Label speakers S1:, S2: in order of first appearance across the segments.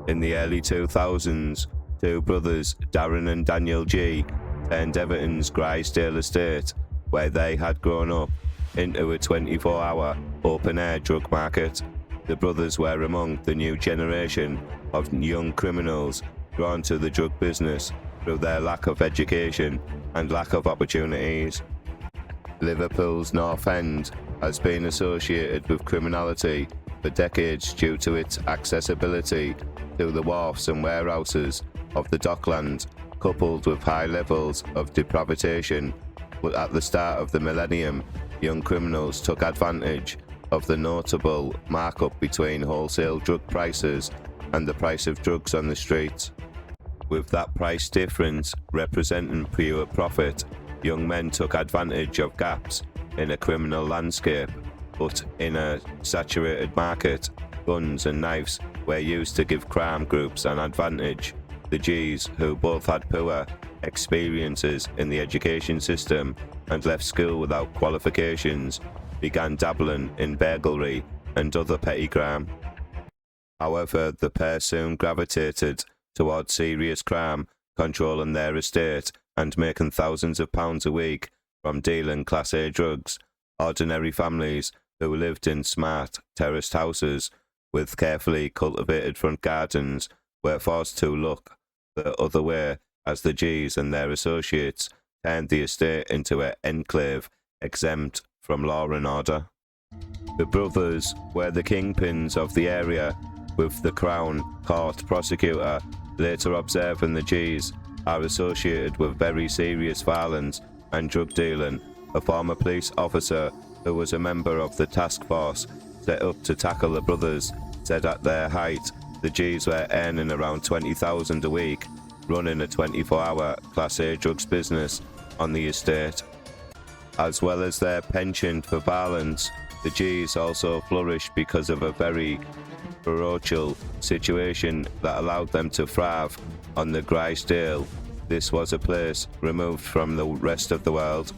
S1: In the early 2000s, two brothers, Darren and Daniel G, turned Everton's Grizedale estate, where they had grown up, into a 24-hour open-air drug market. The brothers were among the new generation of young criminals drawn to the drug business through their lack of education and lack of opportunities. Liverpool's North End has been associated with criminality for decades due to its accessibility to the wharfs and warehouses of the dockland, coupled with high levels of deprivation. But at the start of the millennium, young criminals took advantage of the notable markup between wholesale drug prices and the price of drugs on the streets. With that price difference representing pure profit, young men took advantage of gaps in a criminal landscape, but in a saturated market, guns and knives were used to give crime groups an advantage. The Gs, who both had poor experiences in the education system and left school without qualifications, began dabbling in burglary and other petty crime. However, the pair soon gravitated towards serious crime, controlling their estate and making thousands of pounds a week from dealing Class A drugs. Ordinary families who lived in smart, terraced houses with carefully cultivated front gardens were forced to look the other way as the Gs and their associates turned the estate into an enclave exempt from law and order. The brothers were the kingpins of the area, with the Crown Court prosecutor later observing the Gs are associated with very serious violence and drug dealing. A former police officer who was a member of the task force set up to tackle the brothers said at their height the Gs were earning around $20,000 a week, running a 24-hour Class A drugs business on the estate. As well as their penchant for violence, the Gs also flourished because of a very parochial situation that allowed them to thrive on the Grizedale. This was a place removed from the rest of the world.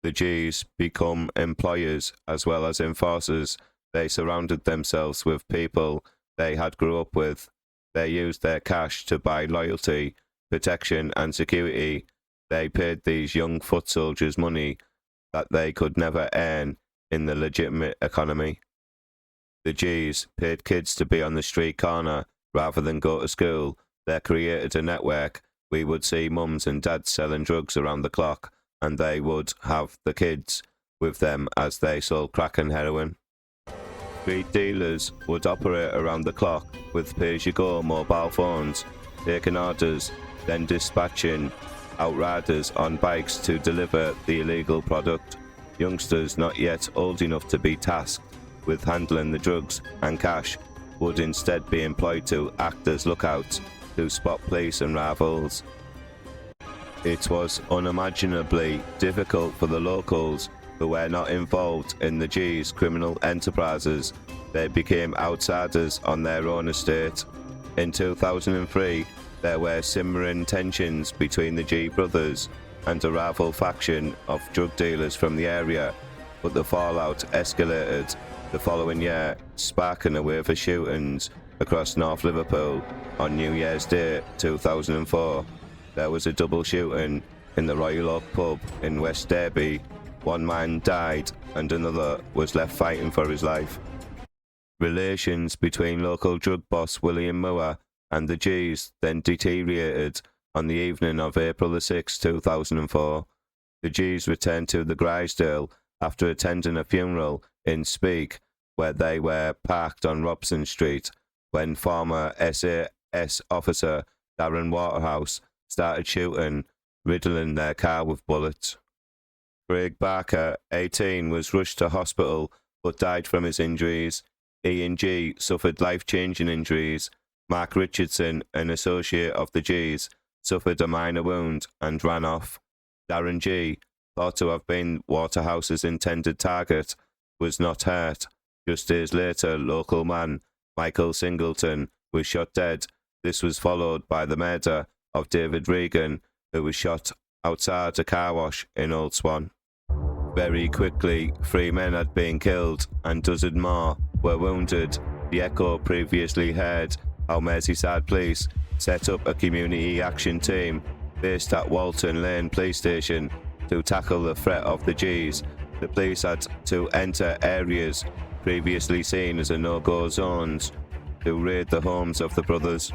S1: The Gs become employers as well as enforcers. They surrounded themselves with people they had grew up with. They used their cash to buy loyalty, protection and security. They paid these young foot soldiers money that they could never earn in the legitimate economy. The Gs paid kids to be on the street corner rather than go to school. They created a network. We would see mums and dads selling drugs around the clock, and they would have the kids with them as they sold crack and heroin. Street dealers would operate around the clock with pay-as-you-go mobile phones, taking orders, then dispatching outriders on bikes to deliver the illegal product. Youngsters not yet old enough to be tasked with handling the drugs and cash would instead be employed to act as lookouts to spot police and rivals. It was unimaginably difficult for the locals who were not involved in the G's criminal enterprises. They became outsiders on their own estate. In 2003, there were simmering tensions between the G brothers and a rival faction of drug dealers from the area, but the fallout escalated the following year, sparking a wave of shootings across North Liverpool. On New Year's Day 2004, there was a double shooting in the Royal Oak pub in West Derby. One man died and another was left fighting for his life. Relations between local drug boss William Moore and the Gs then deteriorated on the evening of April 6, 2004. The Gs returned to the Grizedale after attending a funeral in Speke, where they were parked on Robson Street, when former SAS officer Darren Waterhouse started shooting, riddling their car with bullets. Craig Barker, 18, was rushed to hospital but died from his injuries. Ian G suffered life-changing injuries. Mark Richardson, an associate of the Gs, suffered a minor wound and ran off. Darren G, thought to have been Waterhouse's intended target, was not hurt. Just days later, local man Michael Singleton was shot dead. This was followed by the murder of David Regan, who was shot outside a car wash in Old Swan. Very quickly, 3 men had been killed and a dozen more were wounded. The echo previously heard how Merseyside Police set up a community action team based at Walton Lane Police Station to tackle the threat of the G's. The police had to enter areas previously seen as no-go zones to raid the homes of the brothers.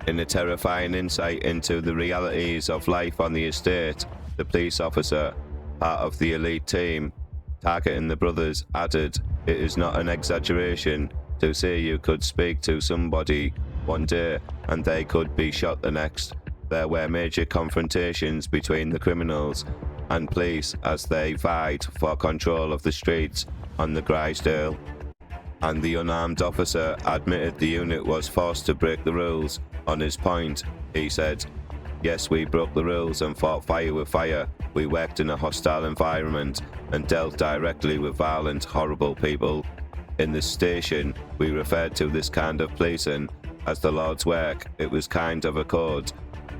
S1: In a terrifying insight into the realities of life on the estate, the police officer, part of the elite team targeting the brothers, added, "It is not an exaggeration to say you could speak to somebody one day and they could be shot the next. There were major confrontations between the criminals and police as they vied for control of the streets on the Grizedale." And the unarmed officer admitted the unit was forced to break the rules. On his point, he said, "Yes, we broke the rules and fought fire with fire. We worked in a hostile environment and dealt directly with violent, horrible people. In the station, we referred to this kind of policing as the Lord's work. It was kind of a code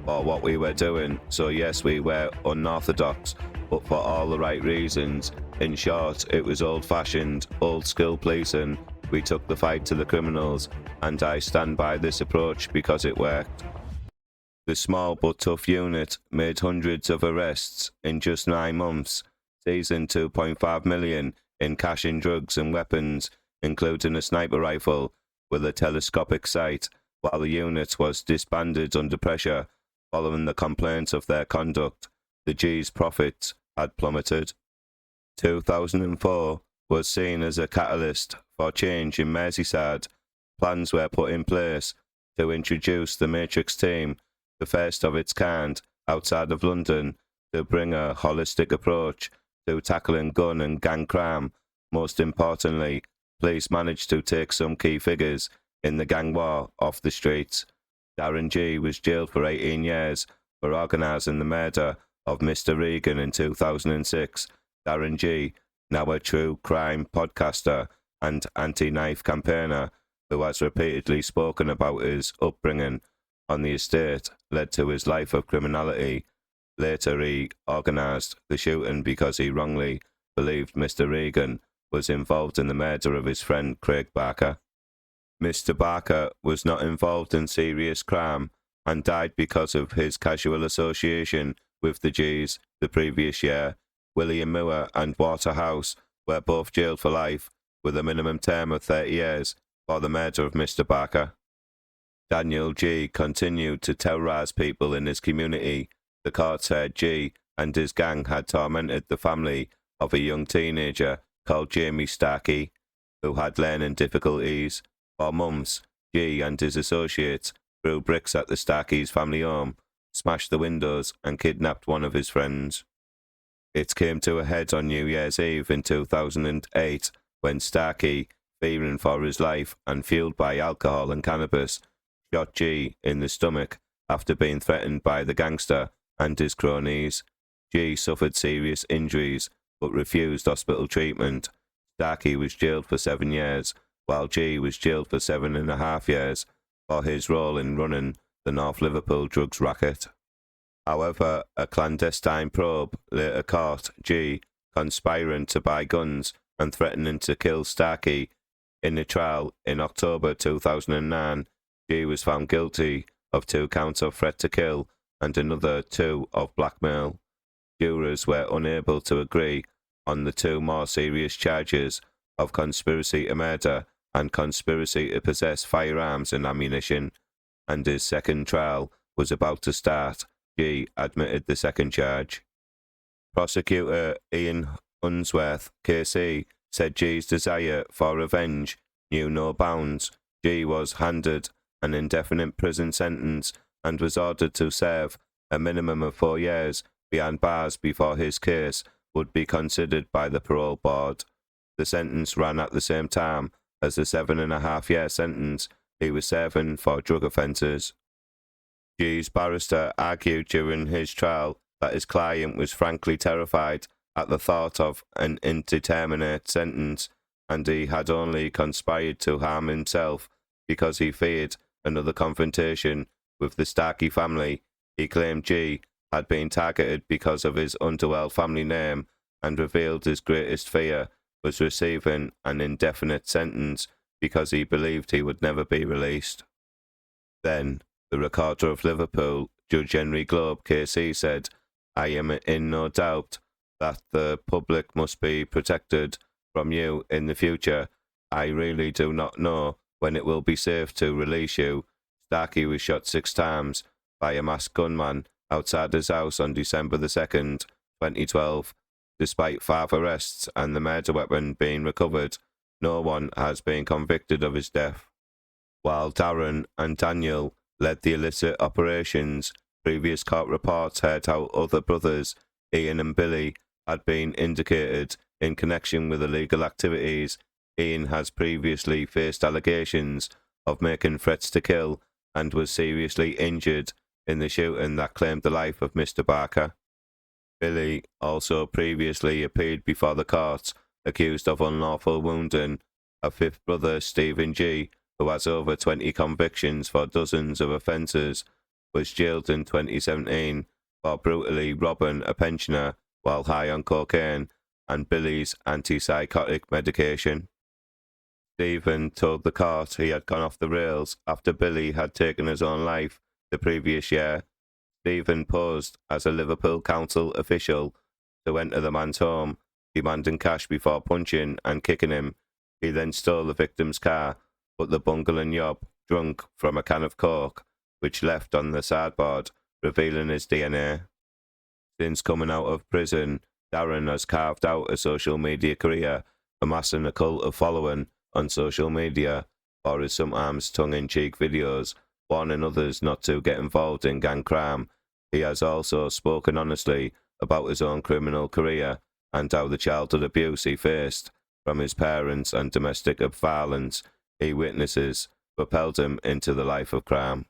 S1: for what we were doing. So yes, we were unorthodox, but for all the right reasons. In short, it was old-fashioned, old-school policing. We took the fight to the criminals, and I stand by this approach because it worked." The small but tough unit made hundreds of arrests in just 9 months, seizing 2.5 million in cash and drugs and weapons, including a sniper rifle with a telescopic sight, while the unit was disbanded under pressure following the complaints of their conduct. The G's profits had plummeted. 2004 was seen as a catalyst for change in Merseyside. Plans were put in place to introduce the Matrix team, the first of its kind outside of London, to bring a holistic approach to tackling gun and gang crime. Most importantly, police managed to take some key figures in the gang war off the streets. Darren G was jailed for 18 years for organising the murder of Mr. Regan in 2006. Darren G, now a true crime podcaster and anti-knife campaigner who has repeatedly spoken about his upbringing on the estate, led to his life of criminality. Later he organised the shooting because he wrongly believed Mr. Regan was involved in the murder of his friend Craig Barker. Mr. Barker was not involved in serious crime and died because of his casual association with the G's the previous year. William Moore and Waterhouse were both jailed for life with a minimum term of 30 years for the murder of Mr. Barker. Daniel G continued to terrorise people in his community. The court said G and his gang had tormented the family of a young teenager called Jamie Starkey, who had learning difficulties. For months, G and his associates threw bricks at the Starkey's family home, smashed the windows and kidnapped one of his friends. It came to a head on New Year's Eve in 2008 when Starkey, fearing for his life and fueled by alcohol and cannabis, shot G in the stomach after being threatened by the gangster and his cronies. G suffered serious injuries but refused hospital treatment. Starkey was jailed for 7 years, while G was jailed for 7.5 years for his role in running the North Liverpool drugs racket. However, a clandestine probe later caught G conspiring to buy guns and threatening to kill Starkey. In a trial in October 2009, G was found guilty of 2 counts of threat to kill and another 2 of blackmail. Jurors were unable to agree on the 2 more serious charges of conspiracy to murder and conspiracy to possess firearms and ammunition, and his second trial was about to start. G admitted the second charge. Prosecutor Ian Unsworth, KC, said G's desire for revenge knew no bounds. G was handed an indefinite prison sentence and was ordered to serve a minimum of 4 years behind bars before his case would be considered by the parole board. The sentence ran at the same time as the 7.5-year sentence he was serving for drug offences. G's barrister argued during his trial that his client was frankly terrified at the thought of an indeterminate sentence, and he had only conspired to harm himself because he feared another confrontation with the Starkey family. He claimed G had been targeted because of his underworld family name and revealed his greatest fear was receiving an indefinite sentence because he believed he would never be released. Then, the Recorder of Liverpool, Judge Henry Globe KC, said, "I am in no doubt that the public must be protected from you in the future. I really do not know when it will be safe to release you." Starkey was shot 6 times by a masked gunman outside his house on December the 2nd, 2012. Despite 5 arrests and the murder weapon being recovered, no one has been convicted of his death. While Darren and Daniel led the illicit operations, previous court reports heard how other brothers, Ian and Billy, had been indicated in connection with illegal activities. Ian has previously faced allegations of making threats to kill and was seriously injured in the shooting that claimed the life of Mr. Barker. Billy also previously appeared before the courts, accused of unlawful wounding. A 5th brother, Stephen G., who has over 20 convictions for dozens of offences, was jailed in 2017 for brutally robbing a pensioner while high on cocaine and Billy's antipsychotic medication. Stephen told the court he had gone off the rails after Billy had taken his own life the previous year. Stephen posed as a Liverpool council official to enter the man's home, demanding cash before punching and kicking him. He then stole the victim's car, but the bungling yob drunk from a can of coke, which left on the sideboard, revealing his DNA. Since coming out of prison, Darren has carved out a social media career, amassing a cult of following on social media for his sometimes tongue-in-cheek videos, warning others not to get involved in gang crime. He has also spoken honestly about his own criminal career and how the childhood abuse he faced from his parents and domestic violence he witnesses propelled him into the life of crime.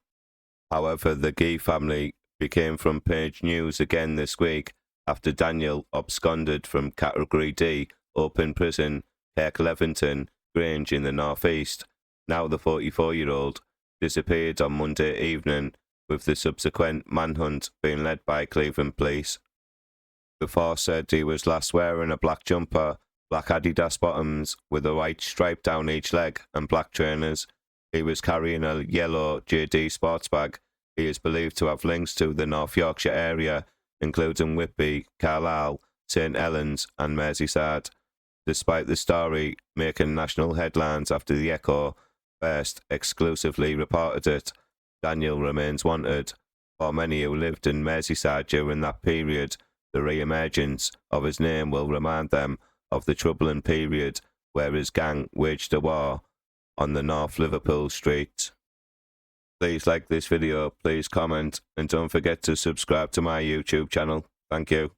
S1: However, the Gee family became front page news again this week after Daniel absconded from Category D open prison, Kirk-Levington Grange in the northeast. Now the 44-year-old disappeared on Monday evening, with the subsequent manhunt being led by Cleveland police. The force said he was last wearing a black jumper, black Adidas bottoms with a white stripe down each leg, and black trainers. He was carrying a yellow JD sports bag. He is believed to have links to the North Yorkshire area, including Whitby, Carlisle, St Helens and Merseyside. Despite the story making national headlines after the Echo first exclusively reported it, Daniel remains wanted. For many who lived in Merseyside during that period, the re-emergence of his name will remind them of the troubling period where his gang waged a war on the North Liverpool streets. Please like this video, please comment, and don't forget to subscribe to my YouTube channel. Thank you.